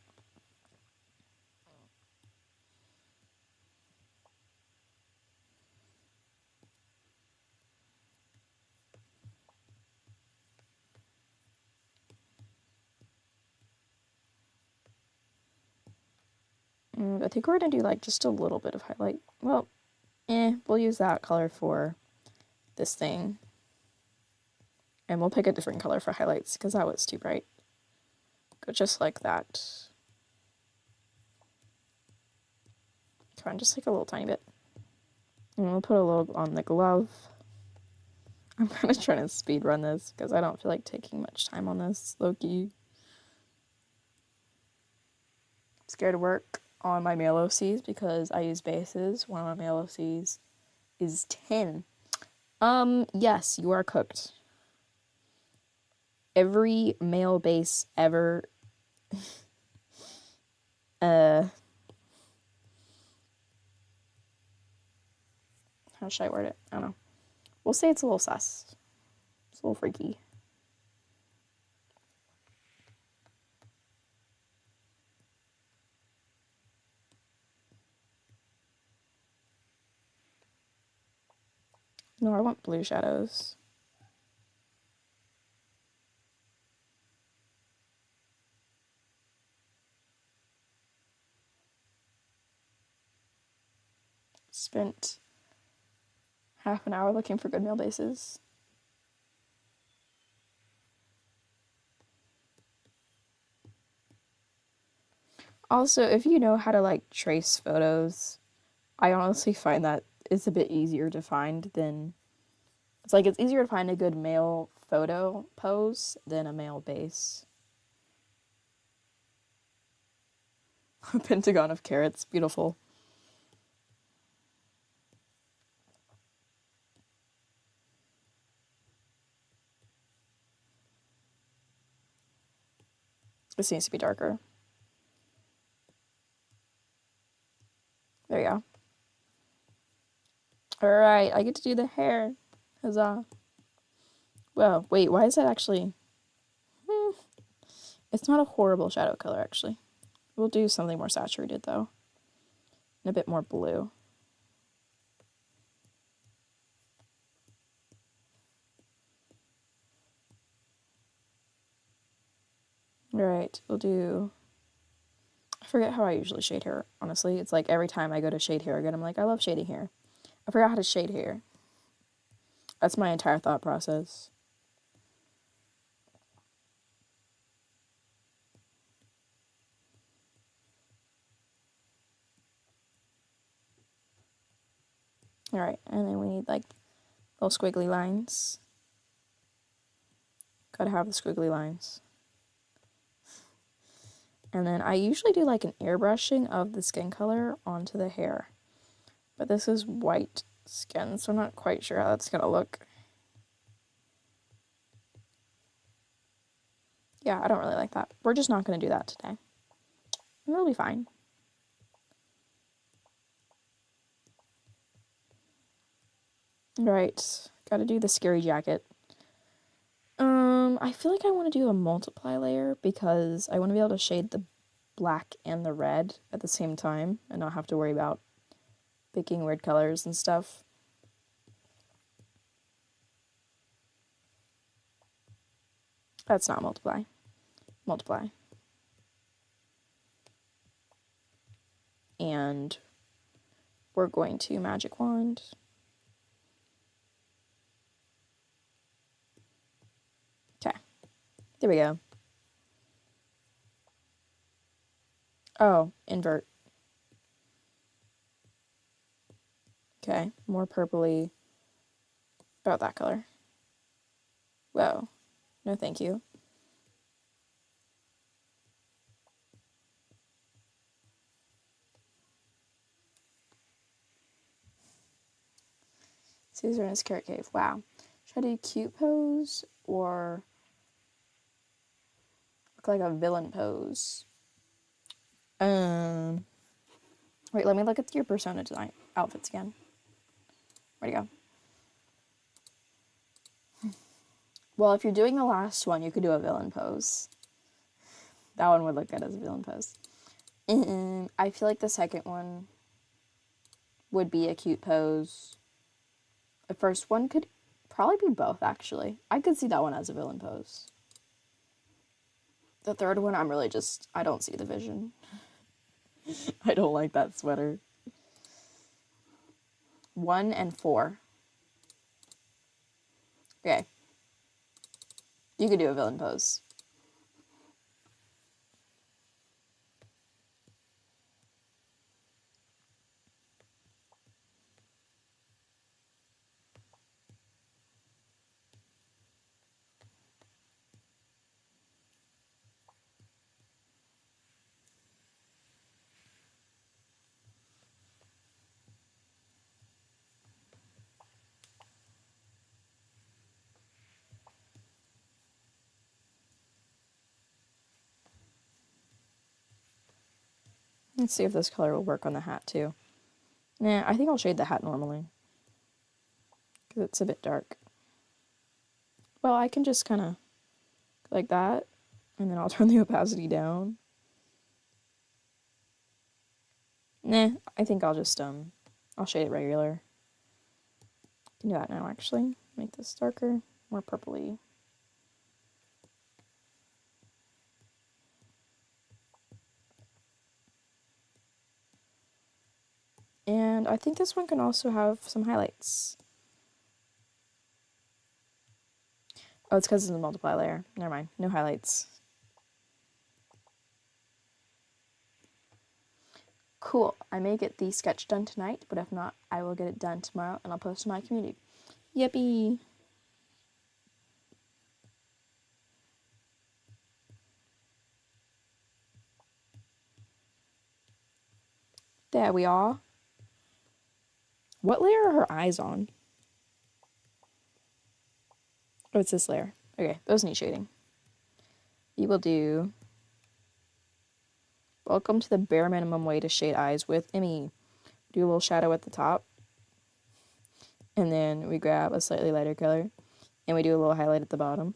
I think we're gonna do like just a little bit of highlight. Well, we'll use that color for this thing. And we'll pick a different color for highlights because that was too bright. Go just like that. Come on, just like a little tiny bit. And we'll put a little on the glove. I'm kind of trying to speed run this because I don't feel like taking much time on this, low-key. I'm scared to work on my male OCs because I use bases. One of my male OCs is 10. Yes, you are cooked. Every male base ever how should I word it? I don't know. We'll say it's a little sus. It's a little freaky. No, I want blue shadows. Spent half an hour looking for good male bases. Also, if you know how to like trace photos, I honestly find that it's a bit easier to find than it's easier to find a good male photo pose than a male base. A pentagon of carrots, beautiful. This needs to be darker. There you go. Alright, I get to do the hair. Huzzah. Well, wait, why is that actually... It's not a horrible shadow color, actually. We'll do something more saturated, though. And a bit more blue. Alright, we'll do... I forget how I usually shade hair, honestly. It's like every time I go to shade hair again, I'm like, I love shading hair. I forgot how to shade hair. That's my entire thought process. Alright, and then we need like little squiggly lines. Gotta have the squiggly lines. And then I usually do like an airbrushing of the skin color onto the hair. But this is white skin, so I'm not quite sure how that's gonna look. Yeah, I don't really like that. We're just not gonna do that today. And it'll be fine. Alright, gotta do the scary jacket. I feel like I want to do a multiply layer because I want to be able to shade the black and the red at the same time and not have to worry about picking weird colors and stuff. That's not multiply. Multiply. And we're going to magic wand. Okay. There we go. Oh, invert. Okay, more purpley. About that color. Whoa. No thank you. Caesar in his carrot cave. Wow. Should I do cute pose or look like a villain pose? Wait, let me look at your persona design outfits again. Where'd it go? Well, if you're doing the last one, you could do a villain pose. That one would look good as a villain pose. I feel like the second one would be a cute pose. The first one could probably be both, actually. I could see that one as a villain pose. The third one, I don't see the vision. I don't like that sweater. 1 and 4. Okay. You could do a villain pose. Let's see if this color will work on the hat, too. Nah, I think I'll shade the hat normally. Because it's a bit dark. Well, I can just kind of like that. And then I'll turn the opacity down. Nah, I think I'll just, I'll shade it regular. I can do that now, actually. Make this darker, more purpley. And I think this one can also have some highlights. Oh, it's because it's a multiply layer. Never mind. No highlights. Cool. I may get the sketch done tonight, but if not, I will get it done tomorrow and I'll post to my community. Yippee! There we are. What layer are her eyes on? Oh, it's this layer. Okay, those need shading. We will do... Welcome to the bare minimum way to shade eyes with Emmy. Do a little shadow at the top. And then we grab a slightly lighter color. And we do a little highlight at the bottom.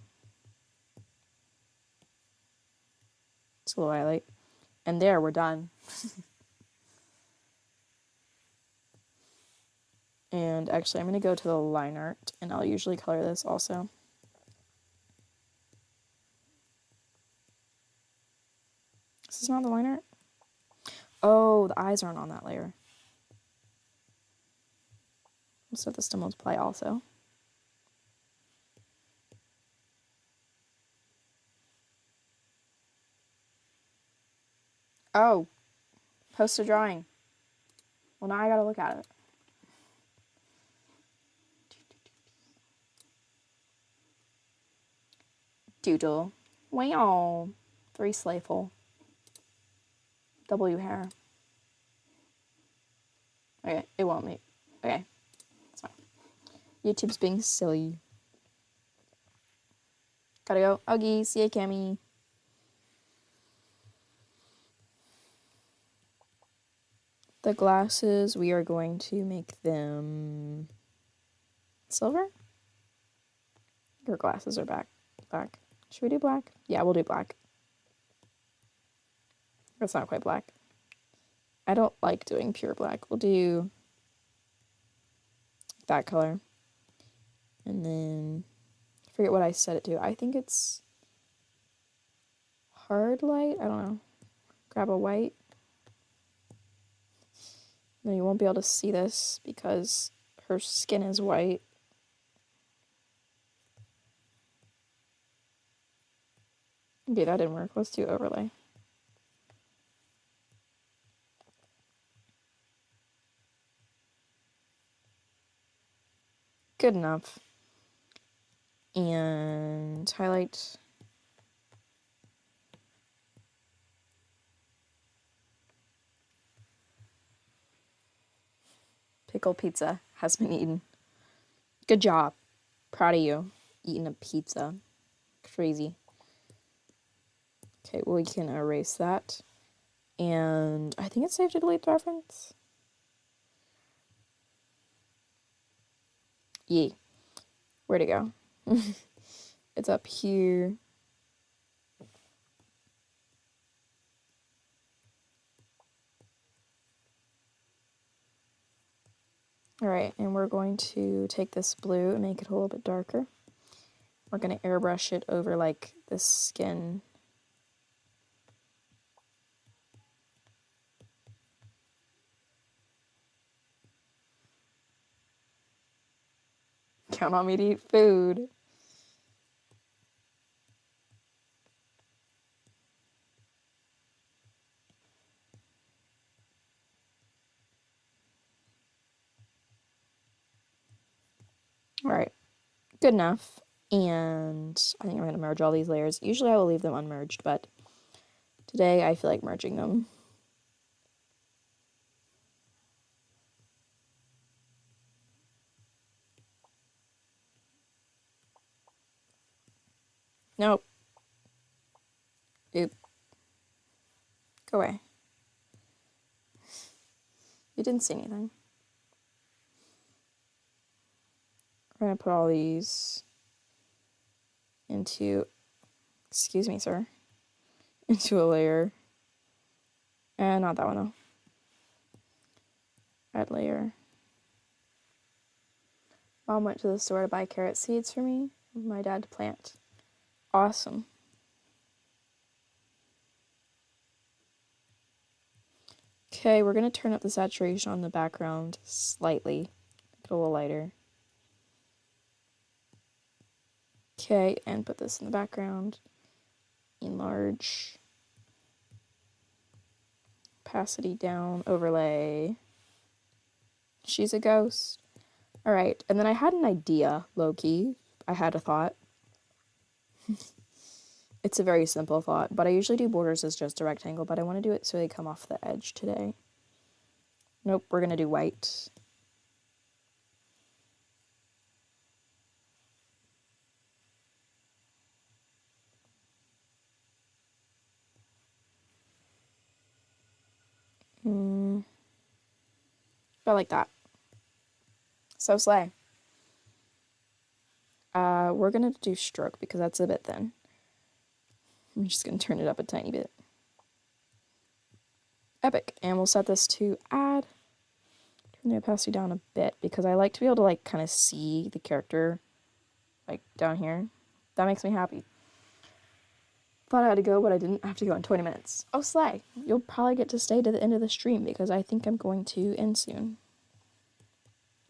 Just a little highlight. And there, we're done. And actually, I'm going to go to the line art. And I'll usually color this also. This is not the line art? Oh, the eyes aren't on that layer. We'll set this to multiply also. Oh, post a drawing. Well, now I gotta look at it. Doodle. Wow. 3 slayful. W hair. Okay, it won't make. Okay, that's fine. YouTube's being silly. Gotta go. Oggy, see ya, Cammy. The glasses, we are going to make them silver. Your glasses are black. Should we do black? Yeah, we'll do black. That's not quite black. I don't like doing pure black. We'll do that color. And then, I forget what I set it to. I think it's hard light. I don't know. Grab a white. No, you won't be able to see this because her skin is white. Okay, that didn't work. Let's do overlay. Good enough. And highlight. Pickle pizza has been eaten. Good job. Proud of you. Eating a pizza. Crazy. Okay, well, we can erase that. And I think it's safe to delete the reference. Yee. Where'd it go? It's up here. Alright, and we're going to take this blue and make it a little bit darker. We're going to airbrush it over like this skin. Count on me to eat food. Alright, good enough. And I think I'm going to merge all these layers. Usually I will leave them unmerged, but today I feel like merging them. Nope. Oop. Go away. You didn't see anything. We're going to put all these into, excuse me, sir, into a layer. And not that one, though. Add layer. Mom went to the store to buy carrot seeds for me. My dad to plant. Awesome. Okay, we're going to turn up the saturation on the background slightly. Make it a little lighter. Okay, and put this in the background. Enlarge. Opacity down. Overlay. She's a ghost. Alright, and then I had an idea, low-key. I had a thought. It's a very simple thought, but I usually do borders as just a rectangle, but I want to do it so they come off the edge today. Nope, we're going to do white. About like that. So slay. We're going to do stroke because that's a bit thin. I'm just going to turn it up a tiny bit. Epic. And we'll set this to add. Turn the opacity down a bit because I like to be able to like kind of see the character like down here. That makes me happy. Thought I had to go, but I didn't have to go in 20 minutes. Oh, slay. You'll probably get to stay to the end of the stream because I think I'm going to end soon.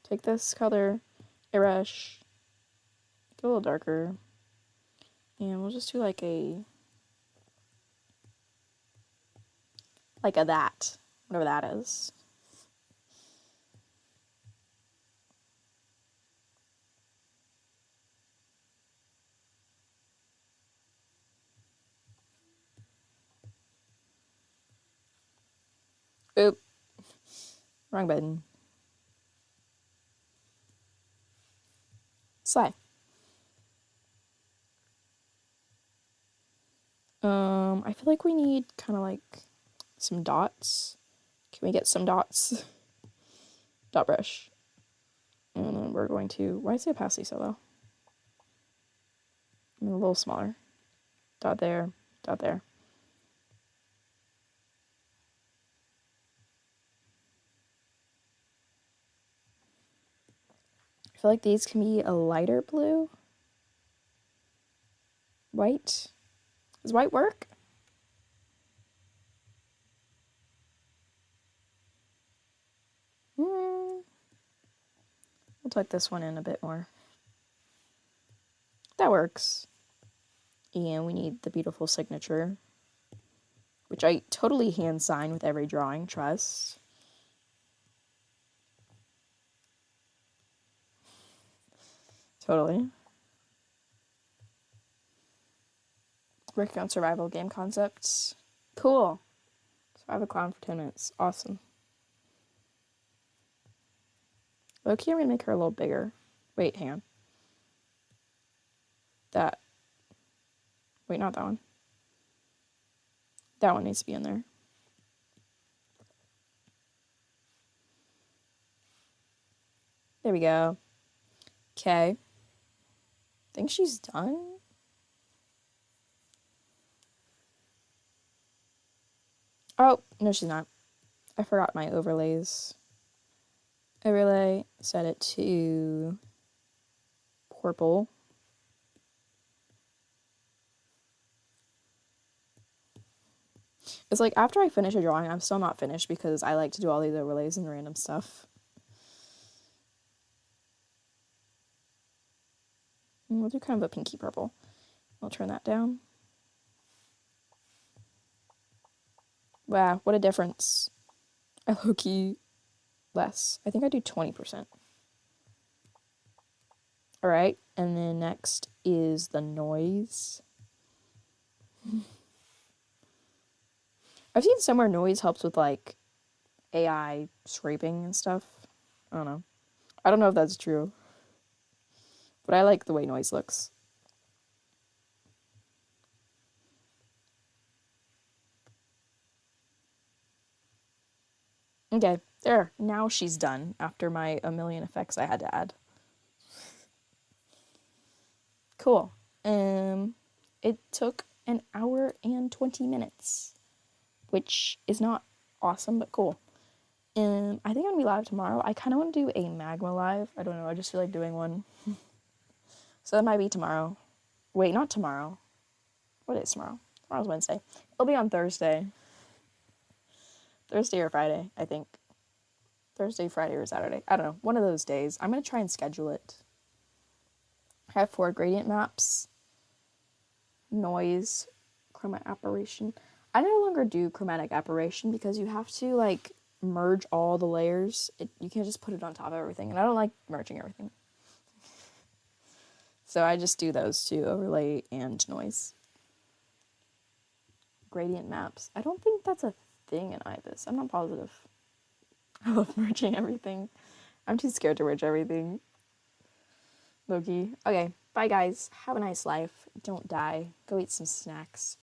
take this color, airbrush, get a little darker, and we'll just do like a that, whatever that is. Oop, wrong button. Slide. I feel like we need kind of like some dots. Can we get some dots? Dot brush. And then we're going to, why is the opacity so low? A little smaller. Dot there, dot there. I feel like these can be a lighter blue. White. Does white work? We'll tuck this one in a bit more. That works. And we need the beautiful signature, which I totally hand sign with every drawing, trust. Totally. Working on survival game concepts. Cool. Survive a clown for 10 minutes. Awesome. Okay, I'm gonna make her a little bigger. Wait, hang on. That. Wait, not that one. That one needs to be in there. There we go. Okay. Think she's done? Oh, no, she's not. I forgot my overlays. Overlay, set it to purple. It's like after I finish a drawing, I'm still not finished because I like to do all these overlays and random stuff. And we'll do kind of a pinky purple. I'll turn that down. Wow, what a difference. I low-key less. I think I do 20%. All right, and then next is the noise. I've seen somewhere noise helps with like AI scraping and stuff. I don't know. I don't know if that's true, but I like the way noise looks. Okay, there. Now she's done after my a million effects I had to add. Cool. It took an hour and 20 minutes, which is not awesome, but cool. I think I'm gonna be live tomorrow. I kind of want to do a magma live. I don't know. I just feel like doing one. So that might be tomorrow. Wait, not tomorrow. What is tomorrow? Tomorrow's Wednesday. It'll be on Thursday. Thursday or Friday, I think. Thursday, Friday, or Saturday. I don't know. One of those days. I'm going to try and schedule it. I have 4 gradient maps. Noise. Chromatic aberration. I no longer do chromatic aberration because you have to, like, merge all the layers. You can't just put it on top of everything. And I don't like merging everything. So I just do those two, overlay and noise. Gradient maps. I don't think that's a thing in IBIS. I'm not positive. I love merging everything. I'm too scared to merge everything. Loki. Okay, bye guys. Have a nice life. Don't die. Go eat some snacks.